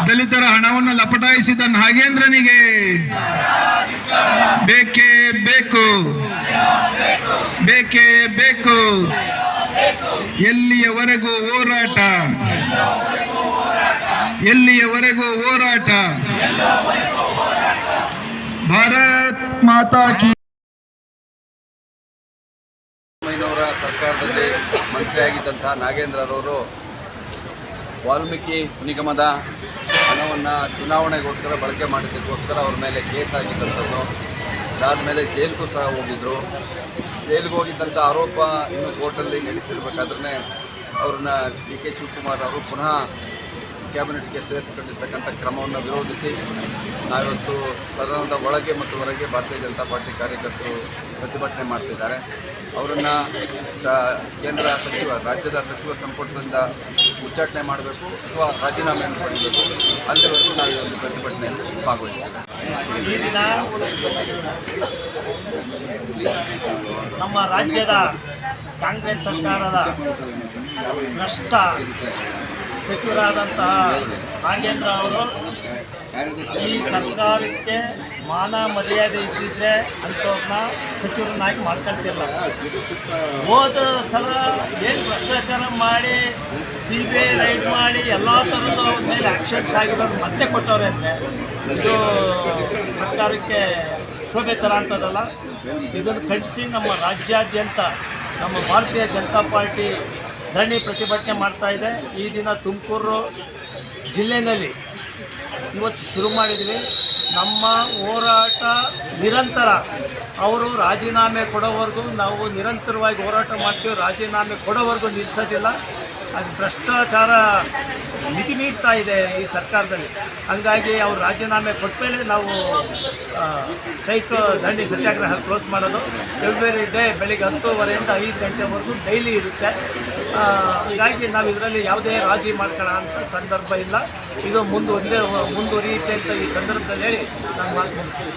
ದಲಿತರ ಹಣವನ್ನು ಲಪಟಾಯಿಸಿದ ನಾಗೇಂದ್ರನಿಗೆ ಬೇಕೇ ಬೇಕು, ಬೇಕೇ ಬೇಕು. ಎಲ್ಲಿಯವರೆಗೂ ಹೋರಾಟ, ಎಲ್ಲಿಯವರೆಗೂ ಹೋರಾಟ. ಭಾರತ್ ಮಾತಾ ಕಿ. ಮೈನವರ ಸರ್ಕಾರದಲ್ಲಿ ಮಂತ್ರಿಯಾಗಿದ್ದಂತಹ ನಾಗೇಂದ್ರರವರು ವಾಲ್ಮೀಕಿ ನಿಗಮದ ಹಣವನ್ನು ಚುನಾವಣೆಗೋಸ್ಕರ ಬಳಕೆ ಮಾಡಿದ್ದಕ್ಕೋಸ್ಕರ ಅವ್ರ ಮೇಲೆ ಕೇಸ್ ಆಗಿದ್ದಂಥದ್ದು. ಅದಾದಮೇಲೆ ಜೈಲಿಗೂ ಸಹ ಹೋಗಿದ್ದರು. ಜೈಲಿಗೆ ಹೋಗಿದ್ದಂಥ ಆರೋಪ ಇನ್ನೂ ಕೋರ್ಟಲ್ಲಿ ನಡೀತಿರ್ಬೇಕಾದ್ರೆ ಅವ್ರನ್ನ ಡಿ ಕೆ ಶಿವಕುಮಾರ್ ಅವರು ಪುನಃ ಕ್ಯಾಬಿನೆಟ್ಗೆ ಸೇರಿಸ್ಕೊಂಡಿರ್ತಕ್ಕಂಥ ಕ್ರಮವನ್ನು ವಿರೋಧಿಸಿ ನಾವಿವತ್ತು ಸದನದ ಒಳಗೆ ಮತ್ತು ಹೊರಗೆ ಭಾರತೀಯ ಜನತಾ ಪಾರ್ಟಿ ಕಾರ್ಯಕರ್ತರು ಪ್ರತಿಭಟನೆ ಮಾಡ್ತಿದ್ದಾರೆ. ಅವರನ್ನು ಕೇಂದ್ರ ಸಚಿವ, ರಾಜ್ಯದ ಸಚಿವ ಸಂಪುಟದಿಂದ ಉಚ್ಚಾಟನೆ ಮಾಡಬೇಕು ಅಥವಾ ರಾಜೀನಾಮೆಯನ್ನು ಪಡೆಯಬೇಕು. ಅಲ್ಲಿವರೆಗೂ ನಾವು ಈ ಒಂದು ಪ್ರತಿಭಟನೆಯಲ್ಲಿ ಭಾಗವಹಿಸ್ತೇವೆ. ಈ ದಿನ ನಮ್ಮ ರಾಜ್ಯದ ಕಾಂಗ್ರೆಸ್ ಸರ್ಕಾರದ ಭ್ರಷ್ಟ ಸಚಿವರಾದಂತಹ ನಾಗೇಂದ್ರ ಅವರು ಈ ಸರ್ಕಾರಕ್ಕೆ ಮಾನ ಮರ್ಯಾದೆ ಇದ್ದಿದ್ರೆ ಅಂಥವ್ರನ್ನ ಸಚಿವರನ್ನಾಗಿ ಮಾಡ್ಕೊಳ್ತಿಲ್ಲ. ಹೋದ ಸಲ ಏನು ಭ್ರಷ್ಟಾಚಾರ ಮಾಡಿ CBI ರೈಡ್ ಮಾಡಿ ಎಲ್ಲ ಥರದ ಅವ್ರ ಮೇಲೆ ಆ್ಯಕ್ಷನ್ಸ್ ಆಗಿರೋದು ಮತ್ತೆ ಕೊಟ್ಟವ್ರೆ ಅಂದರೆ ಇದು ಸರ್ಕಾರಕ್ಕೆ ಶೋಭೆ ಥರ ಅಂತದಲ್ಲ. ಇದನ್ನು ಖಂಡಿಸಿ ನಮ್ಮ ರಾಜ್ಯಾದ್ಯಂತ ನಮ್ಮ ಭಾರತೀಯ ಜನತಾ ಪಾರ್ಟಿ ಧರಣಿ ಪ್ರತಿಭಟನೆ ಮಾಡ್ತಾಯಿದೆ. ಈ ದಿನ ತುಮಕೂರು ಜಿಲ್ಲೆಯಲ್ಲಿ ಇವತ್ತು ಶುರು ಮಾಡಿದ್ವಿ. ನಮ್ಮ ಹೋರಾಟ ನಿರಂತರ. ಅವರು ರಾಜೀನಾಮೆ ಕೊಡೋವರೆಗೂ ನಾವು ನಿರಂತರವಾಗಿ ಹೋರಾಟ ಮಾಡ್ತೀವಿ. ರಾಜೀನಾಮೆ ಕೊಡೋವರೆಗೂ ನಿಲ್ಲಿಸೋದಿಲ್ಲ. ಅದು ಭ್ರಷ್ಟಾಚಾರ ಮಿತಿ ಮೀರ್ತಾ ಇದೆ ಈ ಸರ್ಕಾರದಲ್ಲಿ. ಹಾಗಾಗಿ ಅವರು ರಾಜೀನಾಮೆ ಕೊಟ್ಟ ಮೇಲೆ ನಾವು ಸ್ಟ್ರೈಕ್ ದಂಡಿ ಸತ್ಯಾಗ್ರಹ ಕ್ಲೋಸ್ ಮಾಡೋದು. ಎವ್ರಿ ಡೇ ಬೆಳಿಗ್ಗೆ 10:30 5 ಗಂಟೆವರೆಗೂ ಡೈಲಿ ಇರುತ್ತೆ. ಹಾಗಾಗಿ ನಾವು ಇದರಲ್ಲಿ ಯಾವುದೇ ರಾಜಿ ಮಾಡ್ಕೊಳ್ಳೋ ಅಂಥ ಸಂದರ್ಭ ಇಲ್ಲ. ಇದು ಮುಂದುವರಿಯುತ್ತೆ ಅಂತ ಈ ಸಂದರ್ಭದಲ್ಲಿ ಹೇಳಿ ನಾನು ಮಾತು ಮುಗಿಸ್ತೀನಿ.